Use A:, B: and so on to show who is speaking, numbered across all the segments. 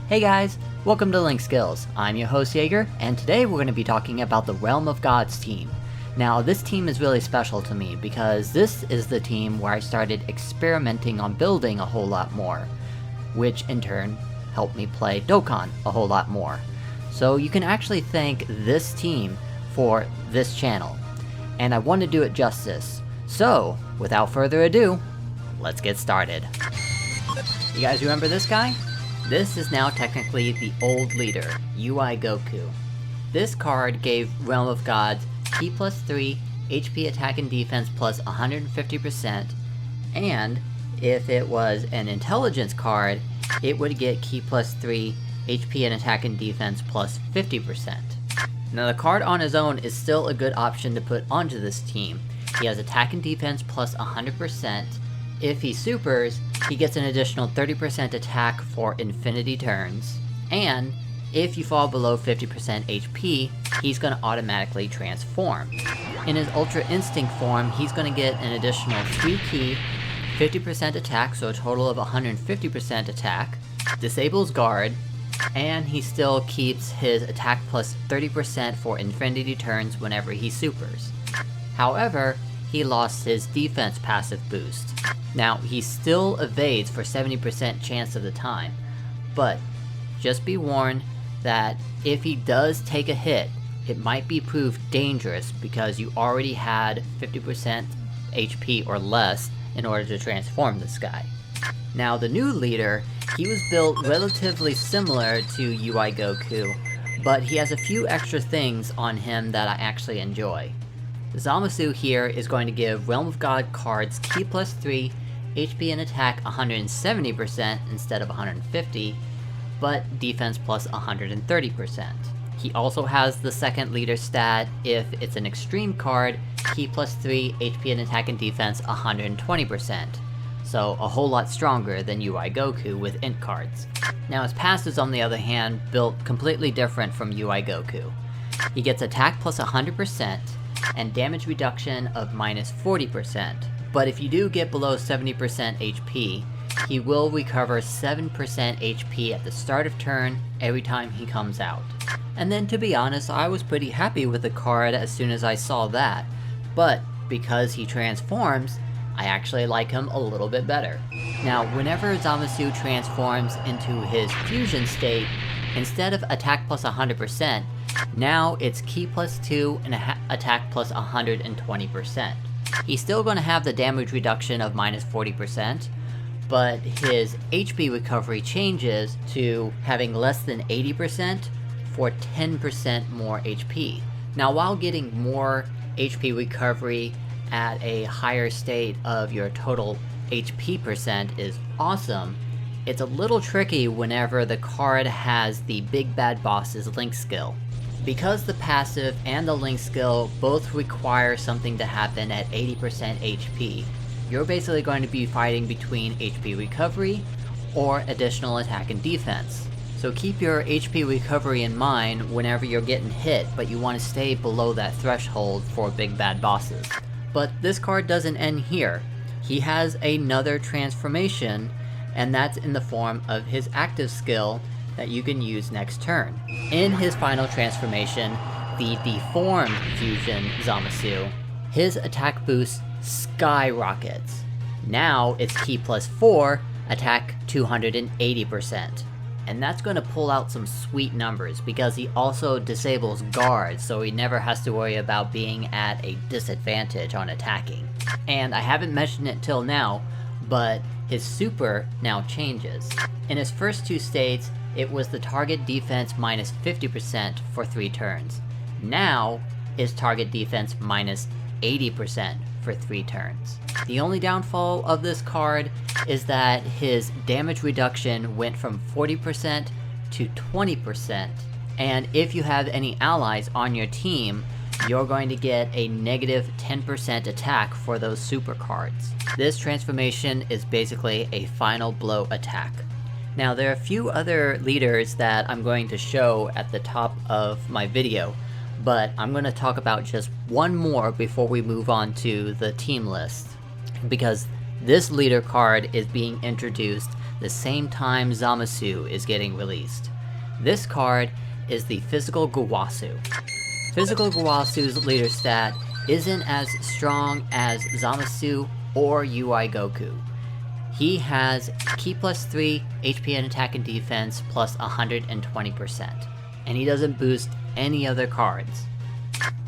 A: Hey guys, welcome to Skillz. I'm your host Jaeger, and today we're going to be talking about the Realm of Gods team. Now this team is really special to me because this is the team where I started experimenting on building a whole lot more, which in turn helped me play Dokkan a whole lot more. So you can actually thank this team for this channel, and I want to do it justice. So without further ado, let's get started. You guys remember this guy? This is now technically the old leader, UI Goku. This card gave Realm of Gods Ki plus 3, HP attack and defense plus 150%, and if it was an intelligence card, it would get Ki plus 3, HP and attack and defense plus 50%. Now the card on his own is still a good option to put onto this team. He has attack and defense plus 100%. If he supers, he gets an additional 30% attack for infinity turns, and if you fall below 50% HP, he's gonna automatically transform. In his Ultra Instinct form, he's gonna get an additional 3 Ki, 50% attack, so a total of 150% attack, disables guard, and he still keeps his attack plus 30% for infinity turns whenever he supers. However, he lost his defense passive boost. Now, he still evades for 70% chance of the time, but just be warned that if he does take a hit, it might be proved dangerous because you already had 50% HP or less in order to transform this guy. Now, the new leader, he was built relatively similar to UI Goku, but he has a few extra things on him that I actually enjoy. Zamasu here is going to give Realm of God cards Ki plus 3, HP and attack 170% instead of 150, but defense plus 130%. He also has the second leader stat if it's an extreme card, Ki plus 3, HP and attack and defense 120%. So a whole lot stronger than UI Goku with int cards. Now his passives on the other hand, built completely different from UI Goku. He gets attack plus 100%, and damage reduction of minus 40%, but if you do get below 70% HP, he will recover 7% HP at the start of turn every time he comes out. And then to be honest, I was pretty happy with the card as soon as I saw that, but because he transforms, I actually like him a little bit better. Now, whenever Zamasu transforms into his fusion state, instead of attack plus 100%, now it's Ki plus 2 and attack plus 120%. He's still going to have the damage reduction of minus 40%, but his HP recovery changes to having less than 80% for 10% more HP. Now while getting more HP recovery at a higher state of your total HP percent is awesome, it's a little tricky whenever the card has the Big Bad Boss's Link skill. Because the passive and the Link skill both require something to happen at 80% HP, you're basically going to be fighting between HP recovery or additional attack and defense. So keep your HP recovery in mind whenever you're getting hit, but you want to stay below that threshold for Big Bad Bosses. But this card doesn't end here. He has another transformation, and that's in the form of his active skill that you can use next turn. In his final transformation, the deformed fusion Zamasu, his attack boost skyrockets. Now it's Ki plus 4, attack 280%. And that's going to pull out some sweet numbers because he also disables guards, so he never has to worry about being at a disadvantage on attacking. And I haven't mentioned it till now, but his super now changes. In his first two states, it was the target defense minus 50% for 3 turns. Now, is target defense minus 80% for 3 turns. The only downfall of this card is that his damage reduction went from 40% to 20%, and if you have any allies on your team, you're going to get a negative 10% attack for those super cards. This transformation is basically a final blow attack. Now there are a few other leaders that I'm going to show at the top of my video, but I'm going to talk about just one more before we move on to the team list, because this leader card is being introduced the same time Zamasu is getting released. This card is the Physical Guwasu. Physical Guwasu's leader stat isn't as strong as Zamasu or UI Goku. He has Ki plus 3, HP and attack and defense plus 120%, and he doesn't boost any other cards.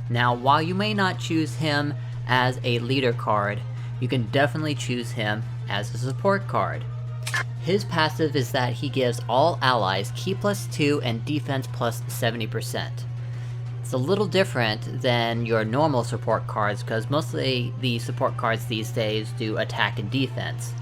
A: Now, while you may not choose him as a leader card, you can definitely choose him as a support card. His passive is that he gives all allies Ki plus 2 and defense plus 70%. It's a little different than your normal support cards, because mostly the support cards these days do attack and defense.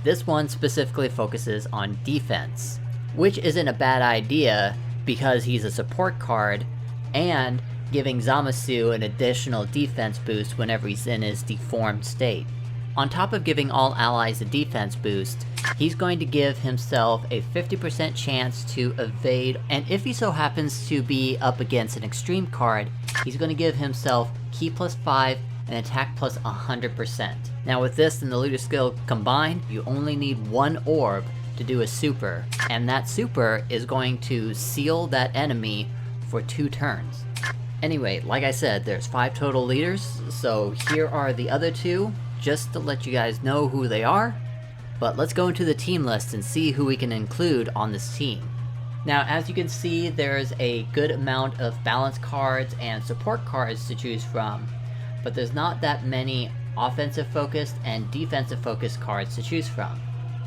A: This one specifically focuses on defense, which isn't a bad idea because he's a support card, and giving Zamasu an additional defense boost whenever he's in his deformed state. On top of giving all allies a defense boost, he's going to give himself a 50% chance to evade, and if he so happens to be up against an extreme card, he's going to give himself Ki plus 5 and attack plus 100%. Now with this and the leader skill combined, you only need one orb to do a super, and that super is going to seal that enemy for 2 turns. Anyway, like I said, there's 5 total leaders, so here are the other 2, just to let you guys know who they are. But let's go into the team list and see who we can include on this team. Now, as you can see, there's a good amount of balance cards and support cards to choose from, but there's not that many offensive focused and defensive focused cards to choose from.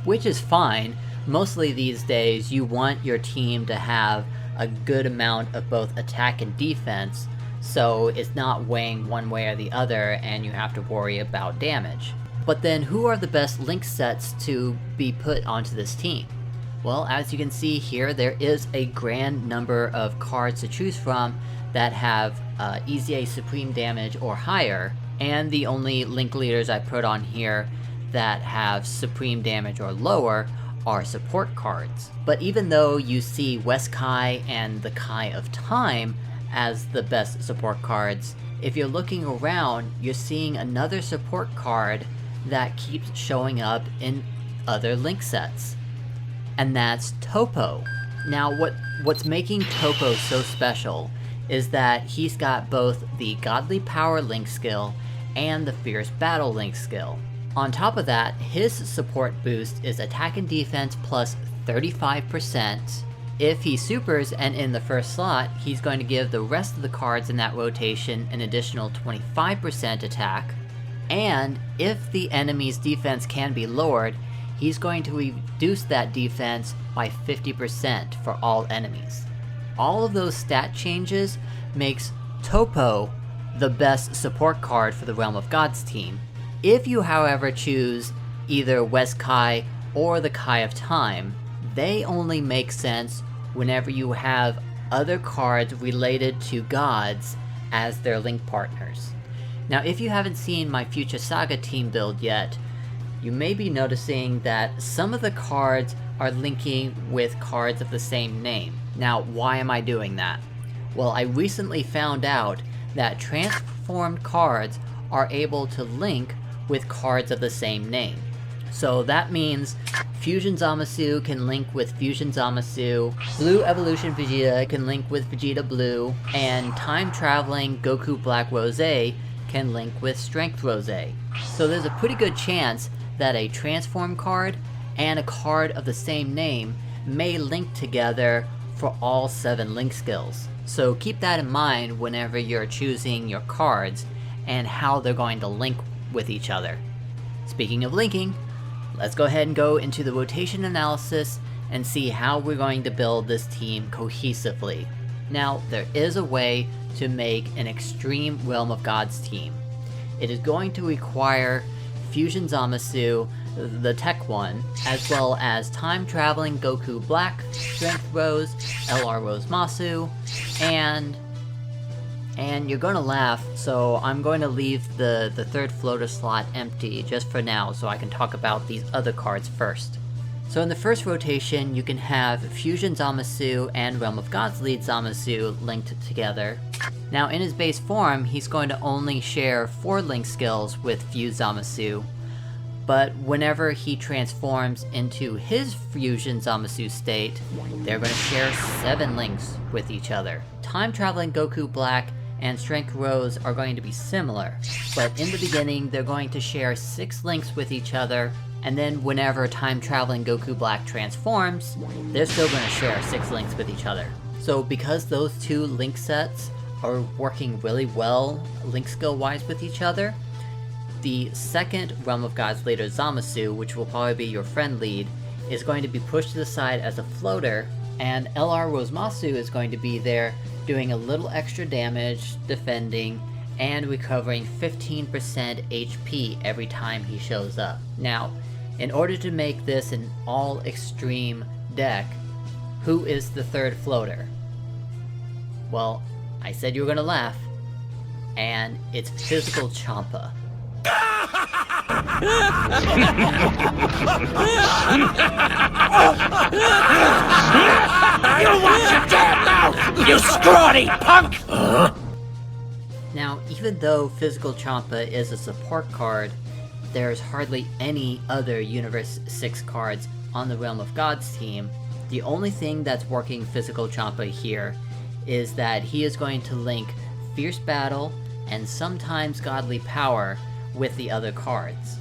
A: Which is fine. Mostly these days you want your team to have a good amount of both attack and defense, so it's not weighing one way or the other and you have to worry about damage. But then who are the best link sets to be put onto this team? Well, as you can see here, there is a grand number of cards to choose from that have EZA Supreme Damage or higher, and the only link leaders I put on here that have Supreme Damage or lower are support cards. But even though you see West Kai and the Kai of Time as the best support cards, if you're looking around, you're seeing another support card that keeps showing up in other link sets, and that's Topo. Now what's making Topo so special is that he's got both the Godly Power link skill and the Fierce Battle link skill. On top of that, his support boost is attack and defense plus 35%. If he supers and in the first slot, he's going to give the rest of the cards in that rotation an additional 25% attack. And if the enemy's defense can be lowered, he's going to reduce that defense by 50% for all enemies. All of those stat changes makes Topo the best support card for the Realm of Gods team. If you, however, choose either West Kai or the Kai of Time, they only make sense whenever you have other cards related to gods as their link partners. Now, if you haven't seen my Future Saga team build yet, you may be noticing that some of the cards are linking with cards of the same name. Now, why am I doing that? Well, I recently found out that transformed cards are able to link with cards of the same name. So that means Fusion Zamasu can link with Fusion Zamasu, Blue Evolution Vegeta can link with Vegeta Blue, and Time Traveling Goku Black Rose can link with Strength Rose. So there's a pretty good chance that a transform card and a card of the same name may link together for all 7 link skills. So keep that in mind whenever you're choosing your cards and how they're going to link with each other. Speaking of linking, let's go ahead and go into the rotation analysis and see how we're going to build this team cohesively. Now, there is a way to make an extreme Realm of Gods team. It is going to require Fusion Zamasu, the tech one, as well as Time Traveling Goku Black, Strength Rose, LR Rose Masu, and you're gonna laugh, so I'm going to leave the third floater slot empty just for now so I can talk about these other cards first. So in the first rotation, you can have Fusion Zamasu and Realm of Gods lead Zamasu linked together. Now in his base form, he's going to only share 4 link skills with Fuse Zamasu, but whenever he transforms into his fusion Zamasu state, they're going to share 7 links with each other. Time-traveling Goku Black and Strength Rose are going to be similar, but in the beginning they're going to share 6 links with each other, and then whenever time-traveling Goku Black transforms, they're still going to share 6 links with each other. So because those 2 link sets are working really well link skill-wise with each other, the second Realm of Gods leader, Zamasu, which will probably be your friend lead, is going to be pushed to the side as a floater, and LR Rosemasu is going to be there doing a little extra damage, defending, and recovering 15% HP every time he shows up. Now, in order to make this an all-extreme deck, who is the third floater? Well, I said you were gonna laugh, and it's Physical Champa.
B: You watch your damn mouth, you scrawny punk!
A: Now, even though Physical Champa is a support card, there's hardly any other Universe 6 cards on the Realm of Gods team. The only thing that's working Physical Champa here is that he is going to link Fierce Battle and sometimes Godly Power with the other cards.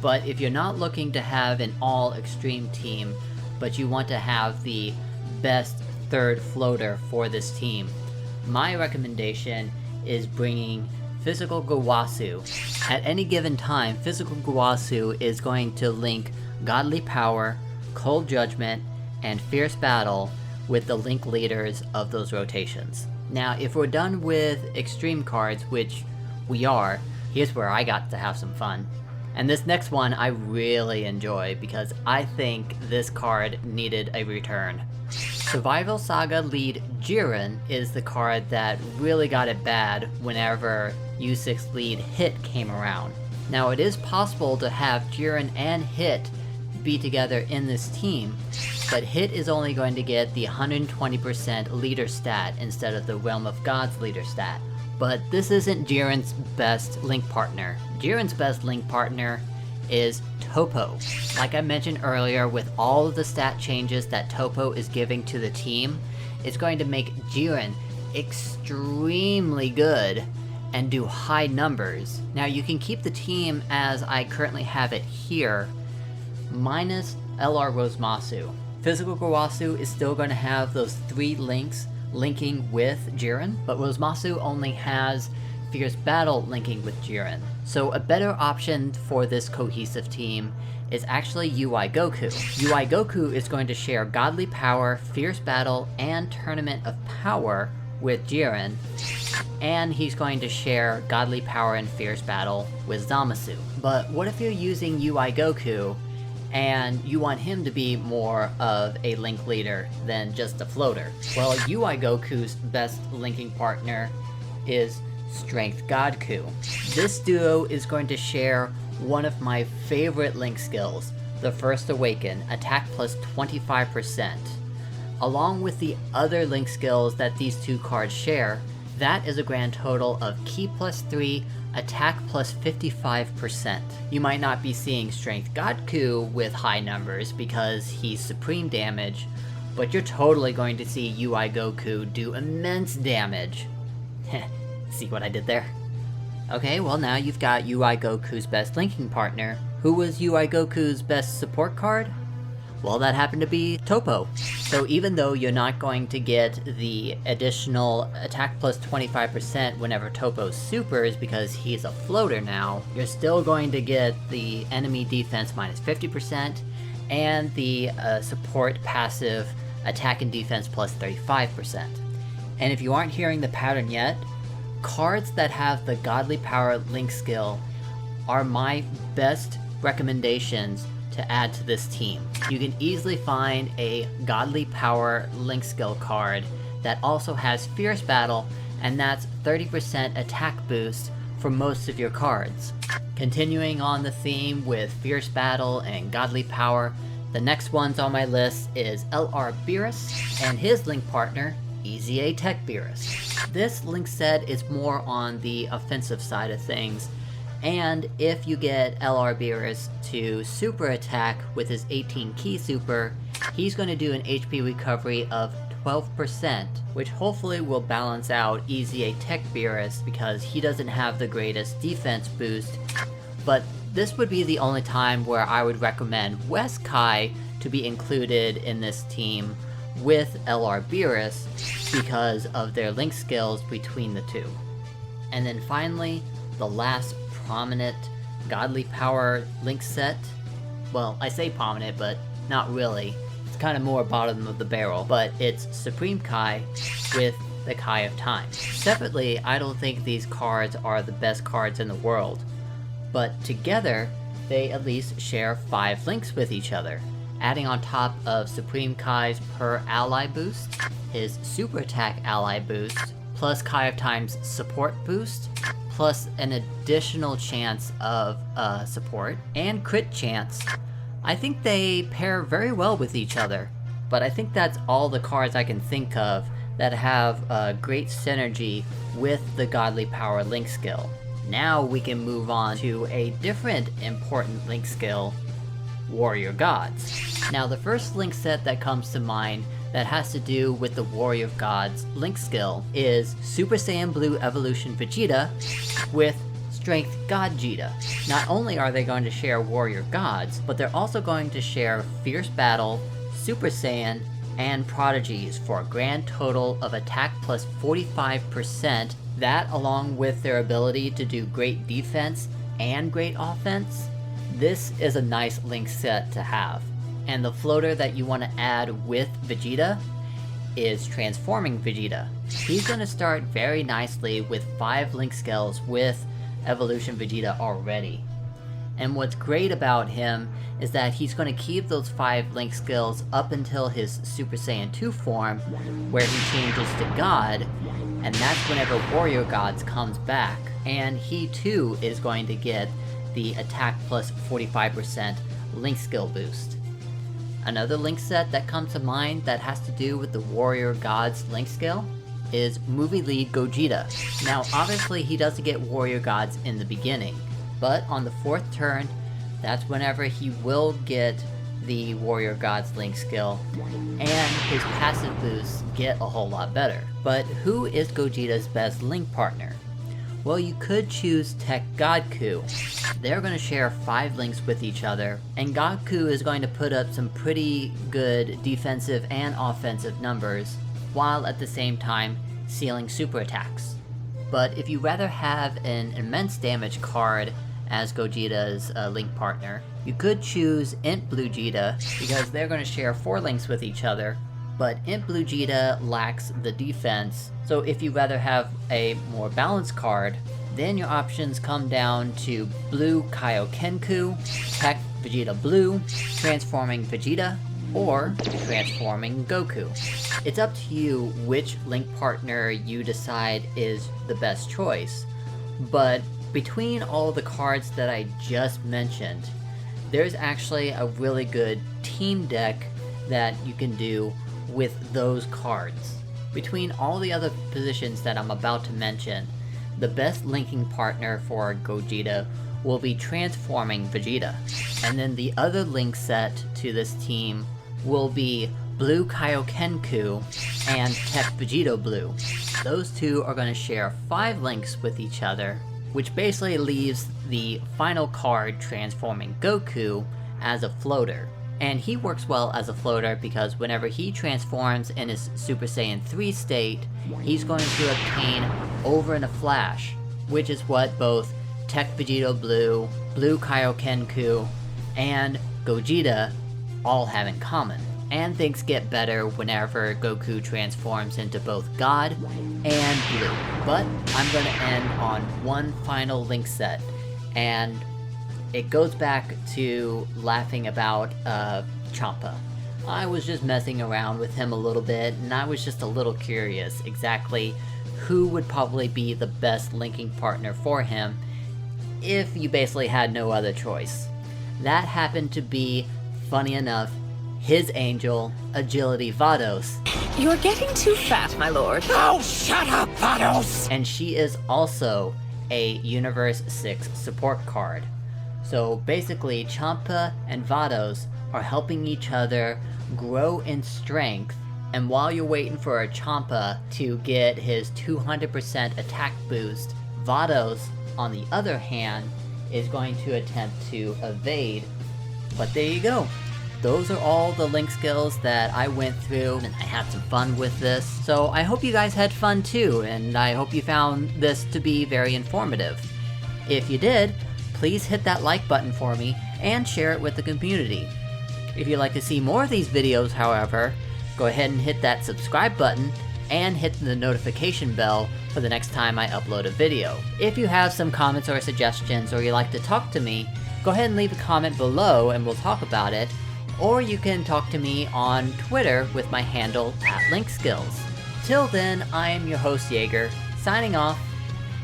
A: But if you're not looking to have an all-extreme team, but you want to have the best third floater for this team, my recommendation is bringing Physical Gawasu. At any given time, Physical Gawasu is going to link Godly Power, Cold Judgment, and Fierce Battle with the link leaders of those rotations. Now, if we're done with extreme cards, which we are, here's where I got to have some fun. And this next one I really enjoy because I think this card needed a return. Survival Saga lead Jiren is the card that really got it bad whenever U6 lead Hit came around. Now, it is possible to have Jiren and Hit be together in this team, but Hit is only going to get the 120% leader stat instead of the Realm of Gods leader stat. But this isn't Jiren's best link partner. Jiren's best link partner is Toppo. Like I mentioned earlier, with all of the stat changes that Toppo is giving to the team, it's going to make Jiren extremely good and do high numbers. Now, you can keep the team as I currently have it here, minus LR Rosemasu. Physical Gawasu is still going to have those 3 links linking with Jiren, but Rosemasu only has Fierce Battle linking with Jiren. So a better option for this cohesive team is actually UI Goku. UI Goku is going to share Godly Power, Fierce Battle, and Tournament of Power with Jiren, and he's going to share Godly Power and Fierce Battle with Zamasu. But what if you're using UI Goku and you want him to be more of a link leader than just a floater? Well, UI Goku's best linking partner is Strength Godku. This duo is going to share one of my favorite link skills, the First Awaken, attack plus 25%. Along with the other link skills that these 2 cards share, that is a grand total of Ki plus 3, attack plus 55%. You might not be seeing Strength Godku with high numbers because he's supreme damage, but you're totally going to see UI Goku do immense damage. See what I did there? Okay, well now you've got UI Goku's best linking partner. Who was UI Goku's best support card? Well, that happened to be Toppo. So even though you're not going to get the additional attack plus 25% whenever Toppo supers because he's a floater now, you're still going to get the enemy defense minus 50% and the support passive attack and defense plus 35%. And if you aren't hearing the pattern yet, cards that have the Godly Power link skill are my best recommendations to add to this team. You can easily find a Godly Power link skill card that also has Fierce Battle, and that's 30% attack boost for most of your cards. Continuing on the theme with Fierce Battle and Godly Power, the next ones on my list is LR Beerus and his link partner, EZA Tech Beerus. This link set is more on the offensive side of things, And if you get LR Beerus to super attack with his 18 key super, he's going to do an HP recovery of 12%, which hopefully will balance out Easy A Tech Beerus because he doesn't have the greatest defense boost. But this would be the only time where I would recommend West Kai to be included in this team with LR Beerus because of their link skills between the two. And then finally, the last prominent Godly Power link set. Well, I say prominent, but not really. It's kind of more bottom of the barrel, but it's Supreme Kai with the Kai of Time. Separately, I don't think these cards are the best cards in the world, but together, they at least share 5 links with each other. Adding on top of Supreme Kai's per ally boost, his super attack ally boost, plus Kai of Time's support boost, plus an additional chance of support, and crit chance. I think they pair very well with each other, but I think that's all the cards I can think of that have great synergy with the Godly Power link skill. Now we can move on to a different important link skill, Warrior Gods. Now the first link set that comes to mind that has to do with the Warrior of Gods link skill is Super Saiyan Blue Evolution Vegeta with Strength God Vegeta. Not only are they going to share Warrior Gods, but they're also going to share Fierce Battle, Super Saiyan, and Prodigies for a grand total of attack plus 45%. That, along with their ability to do great defense and great offense, this is a nice link set to have. And the floater that you want to add with Vegeta is Transforming Vegeta. He's going to start very nicely with 5 link skills with Evolution Vegeta already. And what's great about him is that he's going to keep those 5 link skills up until his Super Saiyan 2 form, where he changes to God, and that's whenever Warrior Gods comes back. And he too is going to get the attack plus 45% link skill boost. Another link set that comes to mind that has to do with the Warrior Gods link skill is Movie Lead Gogeta. Now obviously he doesn't get Warrior Gods in the beginning, but on the 4th turn, that's whenever he will get the Warrior Gods link skill, and his passive boosts get a whole lot better. But who is Gogeta's best link partner? Well, you could choose Tech Godku. They're going to share 5 links with each other, and Godku is going to put up some pretty good defensive and offensive numbers, while at the same time sealing super attacks. But if you rather have an immense damage card as Gogeta's link partner, you could choose Int Blue Geta, because they're going to share 4 links with each other, but Int Blue Geta lacks the defense, so if you rather have a more balanced card, then your options come down to Blue Kaiokenku, Tech Vegeta Blue, Transforming Vegeta, or Transforming Goku. It's up to you which link partner you decide is the best choice, but between all the cards that I just mentioned, there's actually a really good team deck that you can do with those cards. Between all the other positions that I'm about to mention, the best linking partner for Gogeta will be Transforming Vegeta, and then the other link set to this team will be Blue Kaiokenku and Tech Vegeta Blue. Those two are going to share 5 links with each other, which basically leaves the final card, Transforming Goku, as a floater. And he works well as a floater because whenever he transforms in his Super Saiyan 3 state, he's going to obtain Over in a Flash, which is what both Tech Vegeta Blue, Blue Kaiokenku, and Gogeta all have in common. And things get better whenever Goku transforms into both God and Blue. But I'm going to end on one final link set, and it goes back to laughing about Champa. I was just messing around with him a little bit, and I was just a little curious exactly who would probably be the best linking partner for him if you basically had no other choice. That happened to be, funny enough, his angel, Agility Vados.
C: You're getting too fat, my lord.
B: Oh, shut up, Vados!
A: And she is also a Universe 6 support card. So basically, Champa and Vados are helping each other grow in strength, and while you're waiting for a Champa to get his 200% attack boost, Vados, on the other hand, is going to attempt to evade. But there you go. Those are all the Link skills that I went through, and I had some fun with this. So I hope you guys had fun too, and I hope you found this to be very informative. If you did, please hit that like button for me, and share it with the community. If you'd like to see more of these videos, however, go ahead and hit that subscribe button, and hit the notification bell for the next time I upload a video. If you have some comments or suggestions, or you'd like to talk to me, go ahead and leave a comment below and we'll talk about it. Or you can talk to me on Twitter with my handle @LinkSkillz. Till then, I am your host Jaeger, signing off,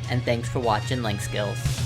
A: and thanks for watching Link Skillz.